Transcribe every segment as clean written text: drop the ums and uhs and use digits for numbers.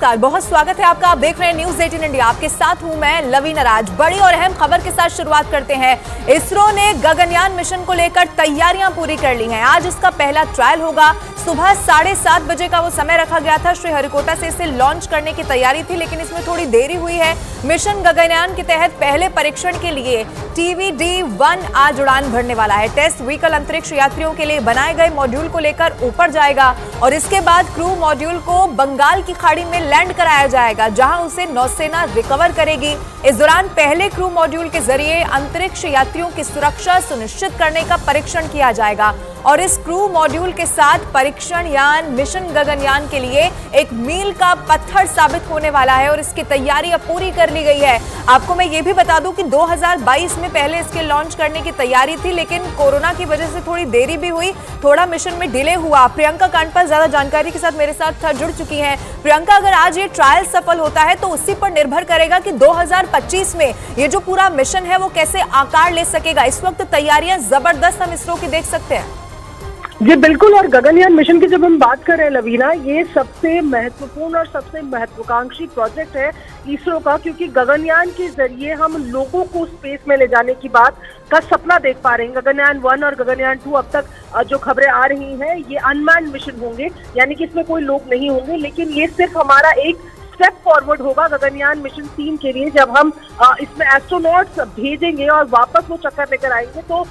नमस्कार, बहुत स्वागत है आपका। आप देख रहे हैं न्यूज 18 इंडिया। आपके साथ हूं मैं लवी नाराज। बड़ी और अहम खबर के साथ शुरुआत करते हैं। इसरो ने गगनयान मिशन को लेकर तैयारियां पूरी कर ली हैं। आज इसका पहला ट्रायल होगा। सुबह 7:30 बजे का वो समय रखा गया था। श्रीहरिकोटा से इसे लॉन्च करने की तैयारी थी, लेकिन इसमें थोड़ी देरी हुई है। मिशन गगनयान के तहत पहले परीक्षण के लिए TVD-1 आज उड़ान भरने वाला है। टेस्ट व्हीकल अंतरिक्ष यात्रियों के लिए बनाए गए मॉड्यूल को लेकर ऊपर जाएगा और इसके बाद क्रू मॉड्यूल को बंगाल की खाड़ी में लैंड कराया जाएगा, जहां उसे नौसेना रिकवर करेगी। इस दौरान पहले क्रू मॉड्यूल के जरिए अंतरिक्ष यात्रियों की सुरक्षा सुनिश्चित करने का परीक्षण किया जाएगा और इस क्रू मॉड्यूल के साथ परीक्षण यान मिशन गगनयान के लिए एक मील का पत्थर साबित होने वाला है और इसकी तैयारी अब पूरी कर ली गई है। आपको मैं ये भी बता दूं कि 2022 में पहले इसके लॉन्च करने की तैयारी थी, लेकिन कोरोना की वजह से थोड़ी देरी भी हुई, थोड़ा मिशन में डिले हुआ। प्रियंका कांडपाल ज्यादा जानकारी के साथ मेरे साथ जुड़ चुकी हैं। प्रियंका, अगर आज ये ट्रायल सफल होता है तो उसी पर निर्भर करेगा कि 2025 में ये जो पूरा मिशन है वो कैसे आकार ले सकेगा। इस वक्त तैयारियां जबरदस्त हम इसरो की देख सकते हैं। जी बिल्कुल, और गगनयान मिशन की जब हम बात कर रहे हैं लवीना, ये सबसे महत्वपूर्ण और सबसे महत्वाकांक्षी प्रोजेक्ट है इसरो का, क्योंकि गगनयान के जरिए हम लोगों को स्पेस में ले जाने की बात का सपना देख पा रहे हैं। गगनयान 1 और गगनयान 2 अब तक जो खबरें आ रही हैं, ये अनमैन्ड मिशन होंगे, यानी कि इसमें कोई लोग नहीं होंगे, लेकिन ये सिर्फ हमारा एक स्टेप फॉरवर्ड होगा गगनयान मिशन 3 के लिए। जब हम इसमें एस्ट्रोनॉट्स भेजेंगे और वापस वो चक्कर लेकर आएंगे, तो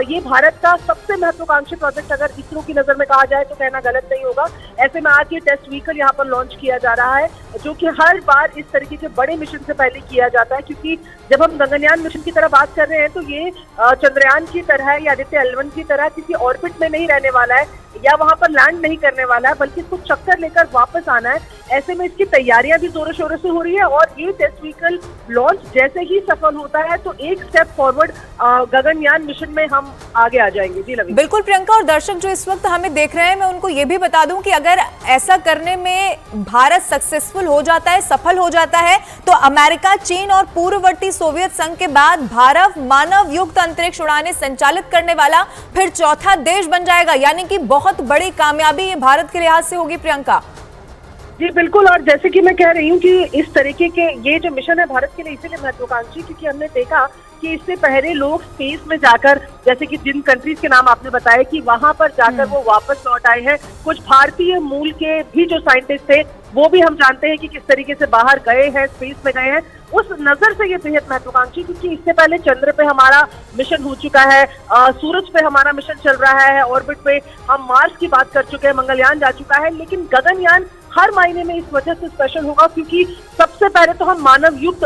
ये भारत का सबसे महत्वाकांक्षी प्रोजेक्ट अगर इसरो की नजर में कहा जाए तो कहना गलत नहीं होगा। ऐसे में आज ये टेस्ट व्हीकल यहाँ पर लॉन्च किया जा रहा है, जो कि हर बार इस तरीके के बड़े मिशन से पहले किया जाता है, क्योंकि जब हम गगनयान मिशन की तरह बात कर रहे हैं तो ये चंद्रयान की तरह या आदित्य L1 की तरह किसी ऑर्बिट में नहीं रहने वाला है या वहां पर लैंड नहीं करने वाला है, बल्कि इसको चक्कर लेकर वापस आना है। ऐसे में इसकी तैयारियां भी जोरों शोरों से हो रही है और ये टेस्ट व्हीकल लॉन्च जैसे ही सफल होता है तो एक स्टेप फॉरवर्ड गगनयान मिशन में हम आगे आ जाएंगे। जी लवी। बिल्कुल प्रियंका, और दर्शक जो इस वक्त हमें देख रहे हैं, मैं उनको ये भी बता दूं कि अगर ऐसा करने में भारत सक्सेसफुल हो जाता है, सफल हो जाता है, तो अमेरिका, चीन और पूर्ववर्ती सोवियत संघ के बाद भारत मानव युक्त अंतरिक्ष उड़ानें संचालित करने वाला फिर चौथा देश बन जाएगा। यानी कि बहुत बड़ी कामयाबी ये भारत के लिहाज से होगी। प्रियंका जी बिल्कुल, और जैसे कि मैं कह रही हूँ कि इस तरीके के ये जो मिशन है भारत के लिए इसीलिए महत्वाकांक्षी, क्योंकि हमने देखा कि इससे पहले लोग स्पेस में जाकर, जैसे कि जिन कंट्रीज के नाम आपने बताया कि वहां पर जाकर वो वापस लौट आए हैं, कुछ भारतीय मूल के भी जो साइंटिस्ट थे वो भी हम जानते हैं कि किस तरीके से बाहर गए हैं, स्पेस में गए हैं। उस नजर से ये बेहद महत्वाकांक्षी, क्योंकि इससे पहले चंद्र पे हमारा मिशन हो चुका है, सूरज पे हमारा मिशन चल रहा है, ऑर्बिट पे हम मार्स की बात कर चुके हैं, मंगलयान जा चुका है, लेकिन गगनयान हर मायने में इस वजह से स्पेशल होगा क्योंकि सबसे पहले तो हम मानव युक्त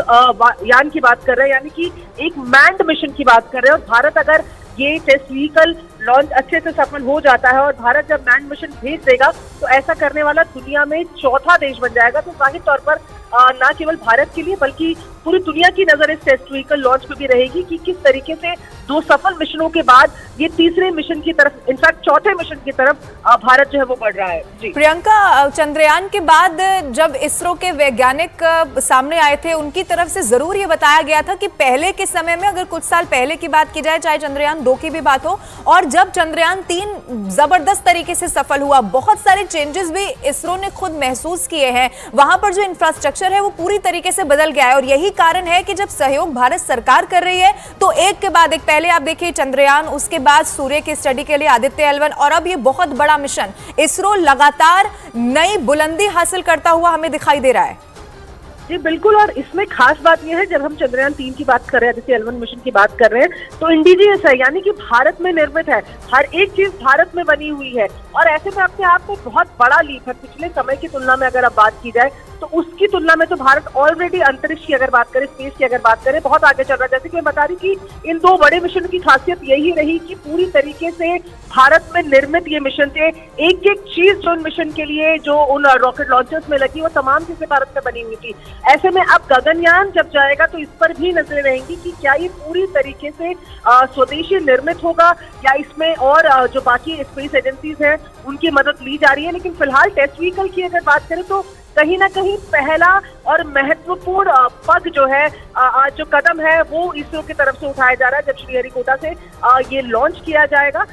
यान की बात कर रहे हैं, यानी कि एक मैन्ड मिशन की बात कर रहे हैं। और भारत अगर ये टेस्ट व्हीकल लॉन्च अच्छे से सफल हो जाता है और भारत जब मैन्ड मिशन भेज देगा तो ऐसा करने वाला दुनिया में चौथा देश बन जाएगा। तो जाहिर तौर पर न केवल भारत के लिए बल्कि पूरी दुनिया की नजर इस टेस्ट व्हीकल लॉन्च पे भी रहेगी कि किस तरीके से 2 सफल मिशनों के बाद ये तीसरे मिशन की तरफ, इनफैक्ट चौथे मिशन की तरफ भारत जो है वो बढ़ रहा है। जी प्रियंका, चंद्रयान के बाद जब इसरो के वैज्ञानिक सामने आए थे, उनकी तरफ से जरूर ये बताया गया था कि पहले के समय में, अगर कुछ साल पहले की बात की जाए, चाहे चंद्रयान 2 की भी बात हो और जब चंद्रयान 3 जबरदस्त तरीके से सफल हुआ, बहुत सारे चेंजेस भी इसरो ने खुद महसूस किए हैं। वहां पर जो इंफ्रास्ट्रक्चर है वो पूरी तरीके से बदल गया है और यही कारण है कि जब सहयोग भारत सरकार कर रही है तो एक के बाद एक, पहले आप देखिए चंद्रयान, उसके बाद सूर्य की स्टडी के लिए आदित्य L1 और अब ये बहुत बड़ा मिशन। इसरो लगातार नई बुलंदी हासिल करता हुआ हमें दिखाई दे रहा है। जी बिल्कुल, और इसमें खास बात यह है, जब हम चंद्रयान 3 की बात कर रहे हैं, आदित्य L1 मिशन की बात कर रहे हैं, तो इंडिजियस है, यानी कि भारत में निर्मित है, हर एक चीज भारत में बनी हुई है और ऐसे में अपने आप में बहुत बड़ा लीप है। पिछले समय की तुलना में अगर अब बात की जाए तो उसकी तुलना में तो भारत ऑलरेडी अंतरिक्ष की अगर बात करें, स्पेस की अगर बात करें, बहुत आगे चल रहा है। जैसे कि मैं बता रही कि इन 2 बड़े मिशन की खासियत यही रही कि पूरी तरीके से भारत में निर्मित ये मिशन थे। एक एक चीज जो उन मिशन के लिए, जो उन रॉकेट लॉन्चर्स में लगी, वो तमाम चीजें भारत में बनी हुई थी। ऐसे में अब गगनयान जब जाएगा तो इस पर भी नजरें रहेंगी कि क्या ये पूरी तरीके से स्वदेशी निर्मित होगा या इसमें और जो बाकी स्पेस एजेंसीज हैं उनकी मदद ली जा रही है। लेकिन फिलहाल टेस्ट व्हीकल की अगर बात करें तो कहीं ना कहीं पहला और महत्वपूर्ण पग जो है, जो कदम है, वो इसरो की तरफ से उठाया जा रहा है। जब श्रीहरिकोटा से ये लॉन्च किया जाएगा,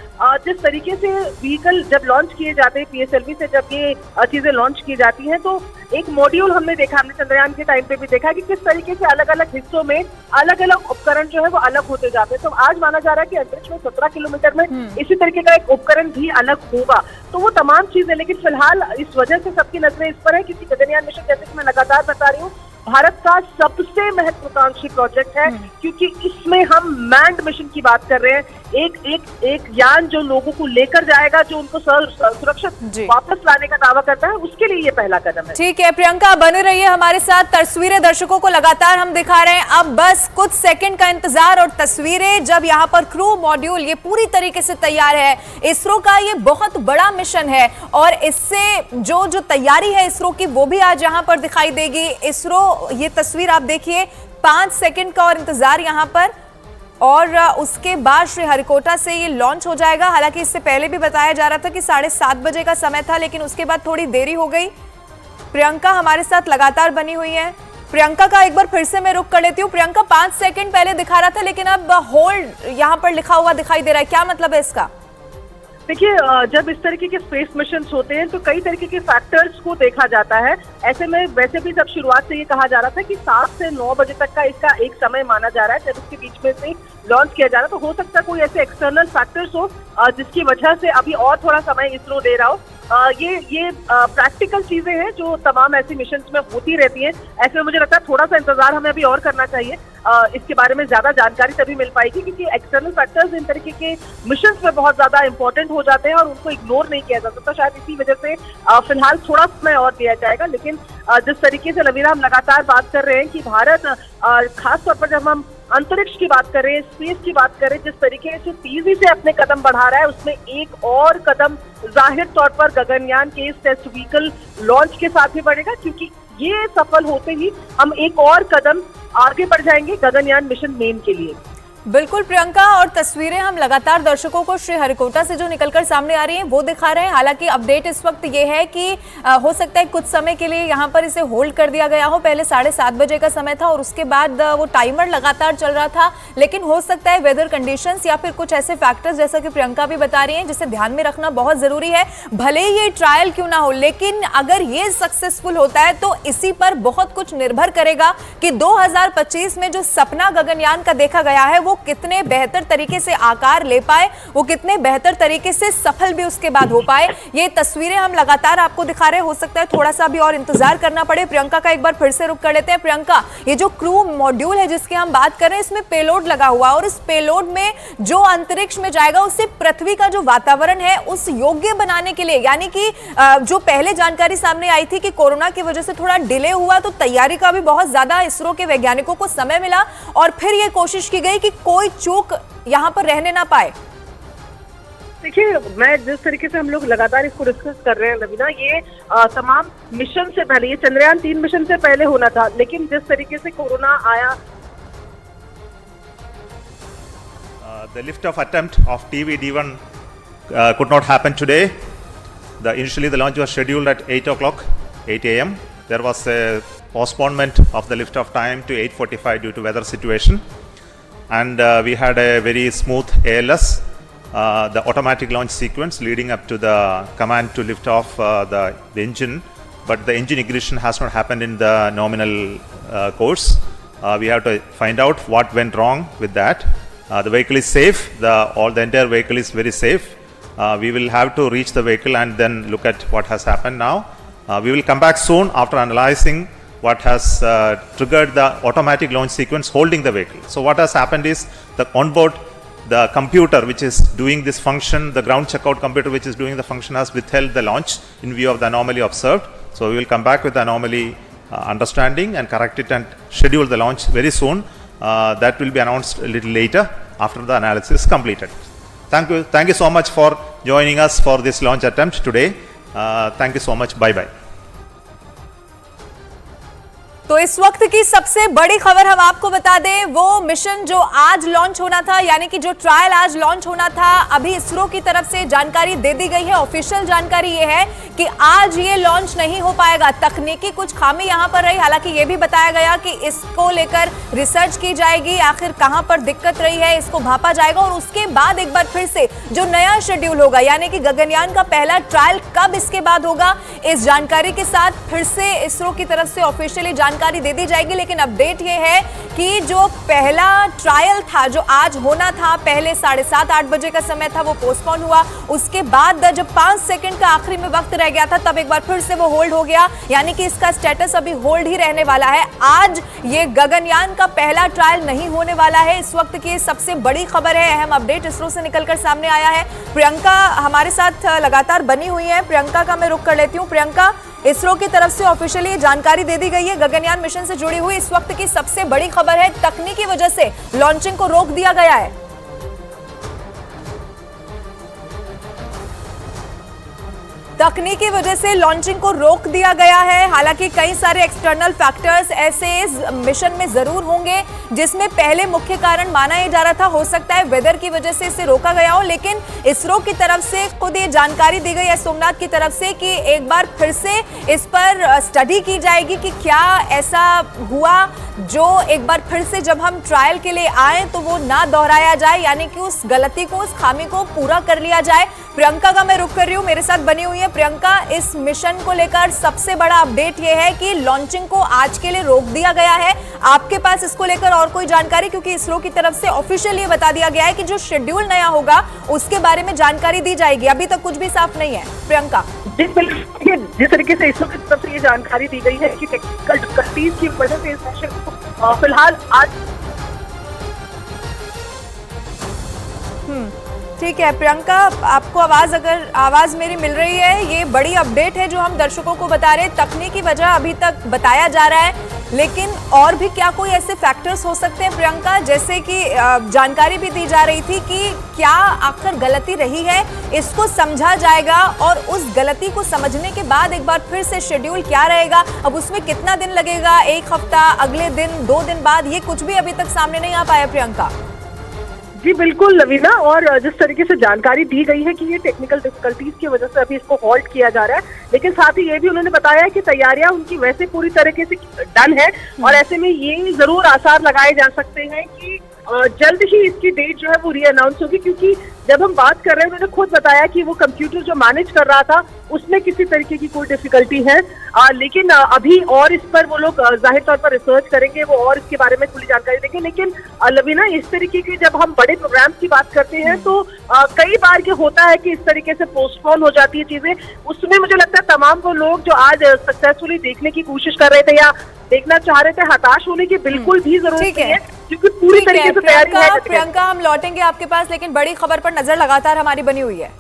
जिस तरीके से व्हीकल जब लॉन्च किए जाते हैं, PSLV से जब ये चीजें लॉन्च की जाती हैं, तो एक मॉड्यूल हमने देखा, हमने चंद्रयान के टाइम पे भी देखा कि किस तरीके से अलग अलग हिस्सों में अलग अलग उपकरण जो है वो अलग होते जाते हैं। तो आज माना जा रहा है कि अंतरिक्ष में 17 किलोमीटर में इसी तरीके का एक उपकरण भी अलग होगा। तो वो तमाम चीजें, लेकिन फिलहाल इस वजह से सबकी नजरें इस पर है क्योंकि गगनयान मिशन, जैसे कि मैं लगातार बता रही हूँ, भारत का सबसे महत्वाकांक्षी प्रोजेक्ट है क्योंकि इसमें हम मैन्ड मिशन की बात कर रहे हैं। एक यान जो लोगों को लेकर जाएगा, जो उनको सुरक्षित वापस लाने का दावा करता है, उसके लिए ये पहला कदम है। ठीक है प्रियंका, बने रहिए हमारे साथ। तस्वीरें दर्शकों को लगातार हम दिखा रहे हैं। अब बस कुछ सेकंड का इंतजार और तस्वीरें, जब यहाँ पर क्रू मॉड्यूल ये पूरी तरीके से तैयार है। इसरो का ये बहुत बड़ा मिशन है और इससे जो तैयारी है इसरो की, वो भी आज यहाँ पर दिखाई देगी। इसरो, ये तस्वीर आप देखिए, 5 सेकंड का और इंतजार यहाँ पर, और उसके बाद श्रीहरिकोटा से ये लॉन्च हो जाएगा। हालांकि इससे पहले भी बताया जा रहा था कि 7:30 बजे का समय था, लेकिन उसके बाद थोड़ी देरी हो गई। प्रियंका हमारे साथ लगातार बनी हुई है। प्रियंका का एक बार फिर से मैं रुक कर लेती हूँ। प्रियंका, 5 सेकंड पहले दिखा रहा था लेकिन अब होल्ड यहाँ पर लिखा हुआ दिखाई दे रहा है, क्या मतलब है इसका? देखिए, जब इस तरीके के स्पेस मिशन होते हैं तो कई तरीके के फैक्टर्स को देखा जाता है। ऐसे में वैसे भी जब शुरुआत से ये कहा जा रहा था कि 7 से 9 बजे तक का इसका एक समय माना जा रहा है, जब इसके बीच में से लॉन्च किया जा रहा है, तो हो सकता है कोई ऐसे एक्सटर्नल फैक्टर्स हो जिसकी वजह से अभी और थोड़ा समय इसरो दे रहा हो। ये प्रैक्टिकल चीजें हैं जो तमाम ऐसी मिशंस में होती रहती हैं। ऐसे में मुझे लगता है थोड़ा सा इंतजार हमें अभी और करना चाहिए। इसके बारे में ज्यादा जानकारी तभी मिल पाएगी क्योंकि एक्सटर्नल फैक्टर्स इन तरीके के मिशंस में बहुत ज्यादा इंपॉर्टेंट हो जाते हैं और उनको इग्नोर नहीं किया जा सकता। शायद इसी वजह से फिलहाल थोड़ा समय और दिया जाएगा। लेकिन जिस तरीके से लवीना हम लगातार बात कर रहे हैं कि भारत, खासतौर पर जब हम अंतरिक्ष की बात करें, स्पेस की बात करें, जिस तरीके से तेजी से अपने कदम बढ़ा रहा है, उसमें एक और कदम जाहिर तौर पर गगनयान के इस टेस्ट व्हीकल लॉन्च के साथ ही बढ़ेगा क्योंकि ये सफल होते ही हम एक और कदम आगे बढ़ जाएंगे गगनयान मिशन मेन के लिए। बिल्कुल प्रियंका, और तस्वीरें हम लगातार दर्शकों को श्रीहरिकोटा से जो निकलकर सामने आ रही हैं वो दिखा रहे हैं। हालांकि अपडेट इस वक्त ये है कि हो सकता है कुछ समय के लिए यहाँ पर इसे होल्ड कर दिया गया हो। पहले 7:30 बजे का समय था और उसके बाद वो टाइमर लगातार चल रहा था, लेकिन हो सकता है वेदर कंडीशंस या फिर कुछ ऐसे फैक्टर्स, जैसा कि प्रियंका भी बता रही हैं, जिसे ध्यान में रखना बहुत जरूरी है। भले ही ये ट्रायल क्यों ना हो, लेकिन अगर ये सक्सेसफुल होता है तो इसी पर बहुत कुछ निर्भर करेगा कि 2025 में जो सपना गगनयान का देखा गया है वो कितने बेहतर तरीके से आकार ले पाए, वो कितने बेहतर तरीके से सफल भी उसके बाद हो पाए। ये तस्वीरें हम लगातार आपको दिखा रहे हैं। हो सकता है थोड़ा सा भी और इंतजार करना पड़े। प्रियंका का एक बार फिर से रुक कर लेते हैं। प्रियंका, ये जो क्रू मॉड्यूल है जिसकी हम बात कर रहे हैं, इसमें पेलोड लगा हुआ है और इस पेलोड में जो अंतरिक्ष में जाएगा उससे पृथ्वी का जो वातावरण है उस योग्य बनाने के लिए, यानी कि जो पहले जानकारी सामने आई थी कि कोरोना की वजह से थोड़ा डिले हुआ, तो तैयारी का भी बहुत ज्यादा इसरो के वैज्ञानिकों को समय मिला और फिर यह कोशिश की गई कि कोई चूक यहां पर रहने ना पाए। देखिए, मैं जिस तरीके से हम लोग लगातार इसको डिस्कस कर रहे हैं लवीना, ये तमाम मिशन से पहले, ये चंद्रयान 3 मिशन से पहले होना था, लेकिन जिस तरीके से कोरोना आया, the lift-off attempt of TVD-1 could not happen today. Initially the launch was scheduled at 8 a.m. There was a postponement of the lift-off time to 8:45 due to weather situation, and we had a very smooth ALS, the automatic launch sequence leading up to the command to lift off the engine, but the engine ignition has not happened in the nominal course. We have to find out what went wrong with that. The vehicle is safe. The entire vehicle is very safe. We will have to reach the vehicle and then look at what has happened now. We will come back soon after analyzing what has triggered the automatic launch sequence holding the vehicle. So what has happened is the onboard, the computer which is doing this function, the ground checkout computer which is doing the function, has withheld the launch in view of the anomaly observed. So we will come back with the anomaly understanding and correct it and schedule the launch very soon. That will be announced a little later after the analysis is completed. Thank you so much for joining us for this launch attempt today. Thank you so much. Bye bye. तो इस वक्त की सबसे बड़ी खबर हम आपको बता दें, वो मिशन जो आज लॉन्च होना था, यानी कि जो ट्रायल आज लॉन्च होना था, अभी इसरो की तरफ से जानकारी दे दी गई है। ऑफिशियल जानकारी ये है कि आज ये लॉन्च नहीं हो पाएगा। तकनीकी कुछ खामी यहां पर रही, हालांकि ये भी बताया गया कि इसको लेकर रिसर्च की जाएगी, आखिर कहां पर दिक्कत रही है इसको भापा जाएगा और उसके बाद एक बार फिर से जो नया शेड्यूल होगा, यानी कि गगनयान का पहला ट्रायल कब इसके बाद होगा, इस जानकारी के साथ फिर से इसरो की तरफ से ऑफिशियली जानकारी दे दी जाएगी। लेकिन अपडेट ये है कि जो पहला ट्रायल था जो आज होना था, पहले 7:30-8 बजे का समय था, वो पोस्टपोन हुआ। उसके बाद जब 5 सेकंड का आखिरी में वक्त रह गया था, तब एक बार फिर से वो होल्ड हो गया, यानी कि इसका स्टेटस अभी होल्ड ही रहने वाला है। आज ये गगनयान का पहला ट्रायल नहीं होने वाला है। इस वक्त की सबसे बड़ी खबर है, अहम अपडेट इसरो से निकलकर सामने आया है। प्रियंका हमारे साथ लगातार बनी हुई है, प्रियंका का मैं रुख कर लेती हूँ। प्रियंका, इसरो की तरफ से ऑफिशियली जानकारी दे दी गई है गगनयान मिशन से जुड़ी हुई। इस वक्त की सबसे बड़ी खबर है, तकनीकी वजह से लॉन्चिंग को रोक दिया गया है। तकनीकी वजह से लॉन्चिंग को रोक दिया गया है। हालांकि कई सारे एक्सटर्नल फैक्टर्स ऐसे इस मिशन में जरूर होंगे, जिसमें पहले मुख्य कारण माना यह जा रहा था, हो सकता है वेदर की वजह से इसे रोका गया हो। लेकिन इसरो की तरफ से खुद ये जानकारी दी गई है सोमनाथ की तरफ से कि एक बार फिर से इस पर स्टडी की जाएगी कि क्या ऐसा हुआ जो एक बार फिर से जब हम ट्रायल के लिए आए तो वो ना दोहराया जाए, यानी कि उस गलती को, उस खामी को पूरा कर लिया जाए। प्रियंका का मैं रुख कर रही हूँ, मेरे साथ बनी हुई है प्रियंका। इस मिशन को लेकर सबसे बड़ा अपडेट ये है कि लॉन्चिंग को आज के लिए रोक दिया गया है। आपके पास इसको लेकर और कोई जानकारी, क्योंकि इसरो की तरफ से ऑफिशियली बता दिया गया है कि जो शेड्यूल नया होगा उसके बारे में जानकारी दी जाएगी, अभी तक कुछ भी साफ नहीं है। प्रियंका, जिस तरीके से इसरो की तरफ से ये जानकारी दी गई है कि टेक्निकल डिफिकल्टीज की वजह से इस मिशन को फिलहाल आज ठीक है। प्रियंका, आपको आवाज मेरी मिल रही है? ये बड़ी अपडेट है जो हम दर्शकों को बता रहे हैं। तकनीकी वजह अभी तक बताया जा रहा है, लेकिन और भी क्या कोई ऐसे फैक्टर्स हो सकते हैं प्रियंका, जैसे कि जानकारी भी दी जा रही थी कि क्या आखिर गलती रही है, इसको समझा जाएगा और उस गलती को समझने के बाद एक बार फिर से शेड्यूल क्या रहेगा, अब उसमें कितना दिन लगेगा, 1 हफ्ता, अगले दिन, 2 दिन बाद, ये कुछ भी अभी तक सामने नहीं आ पाया प्रियंका। जी बिल्कुल लवीना, और जिस तरीके से जानकारी दी गई है कि ये टेक्निकल डिफिकल्टीज की वजह से अभी इसको हॉल्ट किया जा रहा है, लेकिन साथ ही ये भी उन्होंने बताया कि तैयारियां उनकी वैसे पूरी तरीके से डन है और ऐसे में ये जरूर आसार लगाए जा सकते हैं कि जल्द ही इसकी डेट जो है वो री अनाउंस होगी। क्योंकि जब हम बात कर रहे हैं, उन्होंने खुद बताया कि वो कंप्यूटर जो मैनेज कर रहा था उसमें किसी तरीके की कोई डिफिकल्टी है, लेकिन अभी और इस पर वो लोग जाहिर तौर पर रिसर्च करेंगे, वो और इसके बारे में खुली जानकारी देंगे। लेकिन लवीना, इस तरीके की जब हम बड़े प्रोग्राम्स की बात करते हैं तो कई बार ये होता है कि इस तरीके से पोस्टपोन हो जाती है चीजें। उसमें मुझे लगता है तमाम वो लोग जो आज सक्सेसफुली देखने की कोशिश कर रहे थे या देखना चाह रहे थे, हताश होने की बिल्कुल भी जरूरत नहीं है, क्योंकि पूरी तरीके से तैयारी है। प्रियंका, हम लौटेंगे आपके पास, लेकिन बड़ी खबर पर नजर लगातार हमारी बनी हुई है।